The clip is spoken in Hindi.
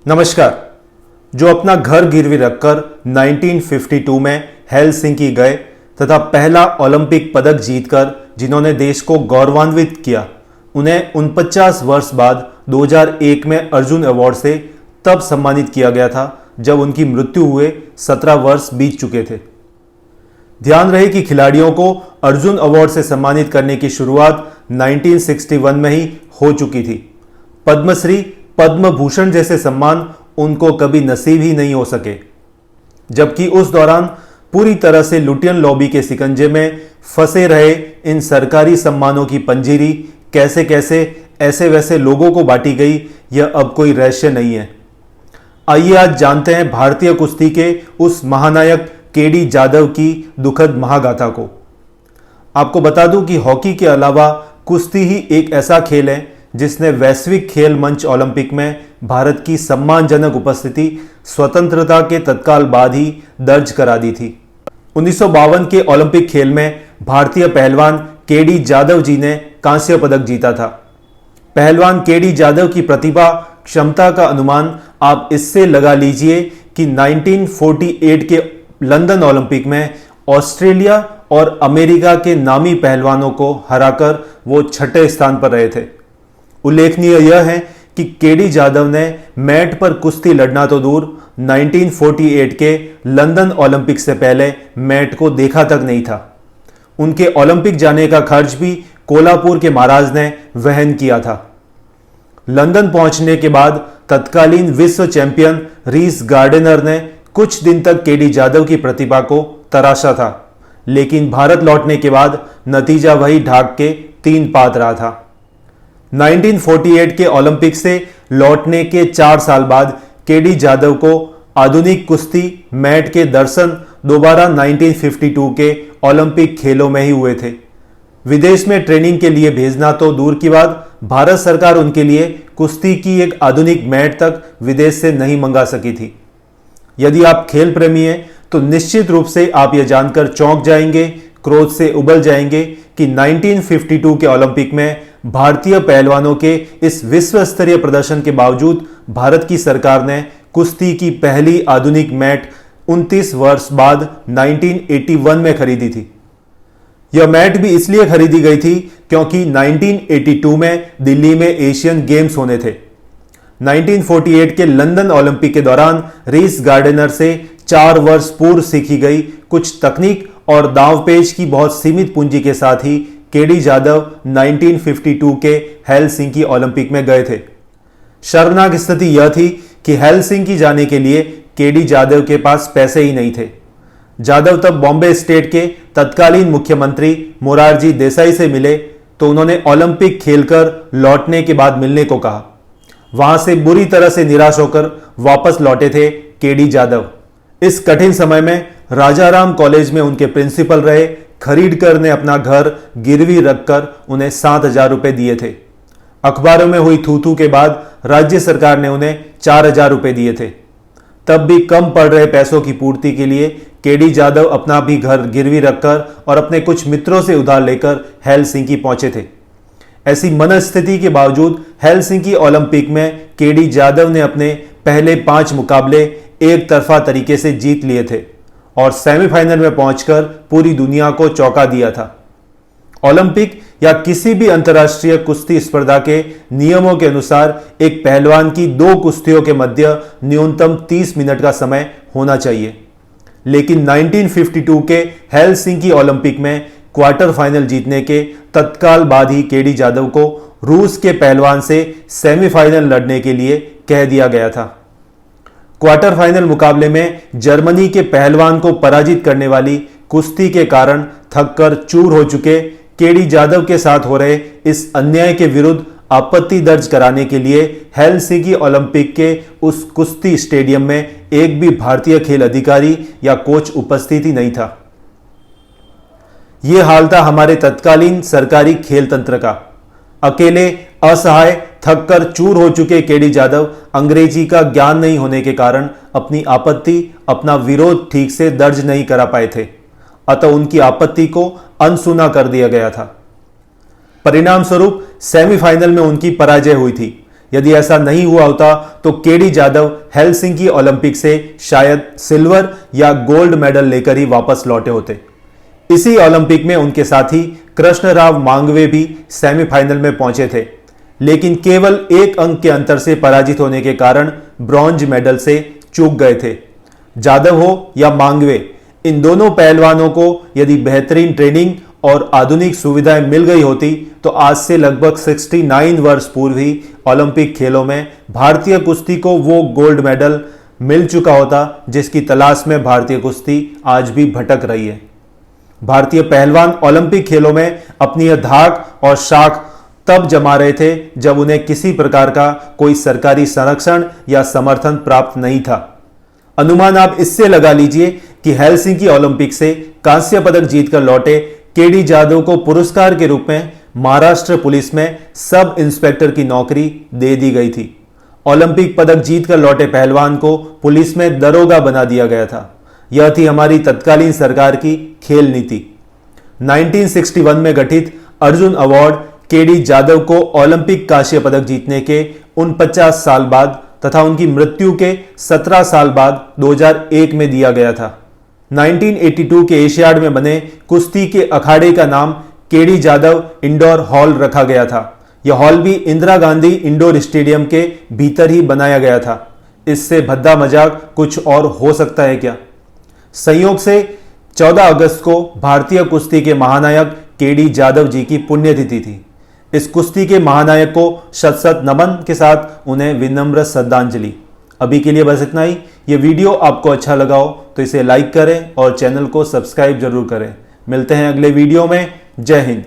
नमस्कार। जो अपना घर गिरवी रखकर 1952 में हेलसिंकी गए तथा पहला ओलंपिक पदक जीतकर जिन्होंने देश को गौरवान्वित किया, उन्हें 49 वर्ष बाद 2001 में अर्जुन अवार्ड से तब सम्मानित किया गया था जब उनकी मृत्यु हुए 17 वर्ष बीत चुके थे। ध्यान रहे कि खिलाड़ियों को अर्जुन अवार्ड से सम्मानित करने की शुरुआत 1961 में ही हो चुकी थी। पद्मश्री, पद्म भूषण जैसे सम्मान उनको कभी नसीब ही नहीं हो सके, जबकि उस दौरान पूरी तरह से लुटियन लॉबी के शिकंजे में फंसे रहे इन सरकारी सम्मानों की पंजीरी कैसे कैसे ऐसे वैसे लोगों को बांटी गई, यह अब कोई रहस्य नहीं है। आइए आज जानते हैं भारतीय कुश्ती के उस महानायक केडी जाधव की दुखद महागाथा को। आपको बता दूं कि हॉकी के अलावा कुश्ती ही एक ऐसा खेल है जिसने वैश्विक खेल मंच ओलंपिक में भारत की सम्मानजनक उपस्थिति स्वतंत्रता के तत्काल बाद ही दर्ज करा दी थी। 1952 के ओलंपिक खेल में भारतीय पहलवान केडी जाधव जी ने कांस्य पदक जीता था। पहलवान केडी जाधव की प्रतिभा क्षमता का अनुमान आप इससे लगा लीजिए कि 1948 के लंदन ओलंपिक में ऑस्ट्रेलिया और अमेरिका के नामी पहलवानों को हराकर वो छठे स्थान पर रहे थे। उल्लेखनीय यह है कि केडी जाधव ने मैट पर कुश्ती लड़ना तो दूर, 1948 के लंदन ओलंपिक से पहले मैट को देखा तक नहीं था। उनके ओलंपिक जाने का खर्च भी कोल्हापुर के महाराज ने वहन किया था। लंदन पहुंचने के बाद तत्कालीन विश्व चैंपियन रीस गार्डिनर ने कुछ दिन तक केडी जाधव की प्रतिभा को तराशा था, लेकिन भारत लौटने के बाद नतीजा वही ढाक के 3 पात रहा था। 1948 के ओलंपिक से लौटने के 4 साल बाद केडी जाधव को आधुनिक कुश्ती मैट के दर्शन दोबारा 1952 के ओलंपिक खेलों में ही हुए थे। विदेश में ट्रेनिंग के लिए भेजना तो दूर की बात, भारत सरकार उनके लिए कुश्ती की एक आधुनिक मैट तक विदेश से नहीं मंगा सकी थी। यदि आप खेल प्रेमी हैं तो निश्चित रूप से आप यह जानकर चौंक जाएंगे, क्रोध से उबल जाएंगे कि 1952 के ओलंपिक में भारतीय पहलवानों के इस विश्व स्तरीय प्रदर्शन के बावजूद भारत की सरकार ने कुश्ती की पहली आधुनिक मैट 29 वर्ष बाद 1981 में खरीदी थी। यह मैट भी इसलिए खरीदी गई थी क्योंकि 1982 में दिल्ली में एशियन गेम्स होने थे। 1948 के लंदन ओलंपिक के दौरान रीस गार्डिनर से 4 वर्ष पूर्व सीखी गई कुछ तकनीक और दांवपेच की बहुत सीमित पूंजी के साथ ही केडी जाधव 1952 के हेलसिंकी ओलंपिक में गए थे। शर्मनाक स्थिति यह थी कि हेलसिंकी जाने के लिए केडी जाधव के पास पैसे ही नहीं थे। जाधव तब बॉम्बे स्टेट के तत्कालीन मुख्यमंत्री मोरारजी देसाई से मिले तो उन्होंने ओलंपिक खेलकर लौटने के बाद मिलने को कहा। वहां से बुरी तरह से निराश होकर वापस लौटे थे केडी जाधव। इस कठिन समय में राजाराम कॉलेज में उनके प्रिंसिपल रहे खरीडकर ने अपना घर गिरवी रखकर उन्हें 7,000 रुपए दिए थे। अखबारों में हुई थू-थू के बाद राज्य सरकार ने उन्हें 4,000 रुपए दिए थे। तब भी कम पड़ रहे पैसों की पूर्ति के लिए केडी जाधव अपना भी घर गिरवी रखकर और अपने कुछ मित्रों से उधार लेकर हेलसिंकी पहुंचे थे। ऐसी मनस्थिति के बावजूद हेलसिंकी ओलंपिक में केडी जाधव ने अपने पहले 5 मुकाबले एक तरफा तरीके से जीत लिए थे और सेमीफाइनल में पहुंचकर पूरी दुनिया को चौंका दिया था। ओलंपिक या किसी भी अंतर्राष्ट्रीय कुश्ती स्पर्धा के नियमों के अनुसार एक पहलवान की 2 कुश्तियों के मध्य न्यूनतम 30 मिनट का समय होना चाहिए, लेकिन 1952 के हेलसिंकी ओलंपिक में क्वार्टर फाइनल जीतने के तत्काल बाद ही केडी जाधव को रूस के पहलवान से सेमीफाइनल लड़ने के लिए कह दिया गया था। क्वार्टर फाइनल मुकाबले में जर्मनी के पहलवान को पराजित करने वाली कुश्ती के कारण थककर चूर हो चुके केडी जाधव के साथ हो रहे इस अन्याय के विरुद्ध आपत्ति दर्ज कराने के लिए हेलसिंकी ओलंपिक के उस कुश्ती स्टेडियम में एक भी भारतीय खेल अधिकारी या कोच उपस्थित ही नहीं था। यह हाल था हमारे तत्कालीन सरकारी खेल तंत्र का। अकेले असहाय थककर चूर हो चुके केडी जाधव अंग्रेजी का ज्ञान नहीं होने के कारण अपनी आपत्ति, अपना विरोध ठीक से दर्ज नहीं करा पाए थे, अतः उनकी आपत्ति को अनसुना कर दिया गया था। परिणाम स्वरूप सेमीफाइनल में उनकी पराजय हुई थी। यदि ऐसा नहीं हुआ होता तो केडी जाधव हेलसिंकी ओलंपिक से शायद सिल्वर या गोल्ड मेडल लेकर ही वापस लौटे होते। इसी ओलंपिक में उनके साथी कृष्णराव मांगवे भी सेमीफाइनल में पहुंचे थे, लेकिन केवल 1 अंक के अंतर से पराजित होने के कारण ब्रॉन्ज मेडल से चूक गए थे। जाधव हो या मांगवे, इन दोनों पहलवानों को यदि बेहतरीन ट्रेनिंग और आधुनिक सुविधाएं मिल गई होती तो आज से लगभग 69 वर्ष पूर्व ही ओलंपिक खेलों में भारतीय कुश्ती को वो गोल्ड मेडल मिल चुका होता जिसकी तलाश में भारतीय कुश्ती आज भी भटक रही है। भारतीय पहलवान ओलंपिक खेलों में अपनी यह धाक और शाख तब जमा रहे थे जब उन्हें किसी प्रकार का कोई सरकारी संरक्षण या समर्थन प्राप्त नहीं था। अनुमान आप इससे लगा लीजिए कि हेलसिंकी ओलंपिक से कांस्य पदक जीतकर लौटे केडी जाधव को पुरस्कार के रूप में महाराष्ट्र पुलिस में सब इंस्पेक्टर की नौकरी दे दी गई थी। ओलंपिक पदक जीतकर लौटे पहलवान को पुलिस में दरोगा बना दिया गया था। यह थी हमारी तत्कालीन सरकार की खेल नीति। 1961 में गठित अर्जुन अवार्ड केडी जाधव को ओलंपिक कांस्य पदक जीतने के 49 साल बाद तथा उनकी मृत्यु के 17 साल बाद 2001 में दिया गया था। 1982 के एशियाड में बने कुश्ती के अखाड़े का नाम केडी जाधव इंडोर हॉल रखा गया था। यह हॉल भी इंदिरा गांधी इंडोर स्टेडियम के भीतर ही बनाया गया था। इससे भद्दा मजाक कुछ और हो सकता है क्या? संयोग से 14 अगस्त को भारतीय कुश्ती के महानायक केडी जाधव जी की पुण्यतिथि थी। इस कुश्ती के महानायक को शत शत नमन के साथ उन्हें विनम्र श्रद्धांजलि। अभी के लिए बस इतना ही। यह वीडियो आपको अच्छा लगा हो तो इसे लाइक करें और चैनल को सब्सक्राइब जरूर करें। मिलते हैं अगले वीडियो में। जय हिंद।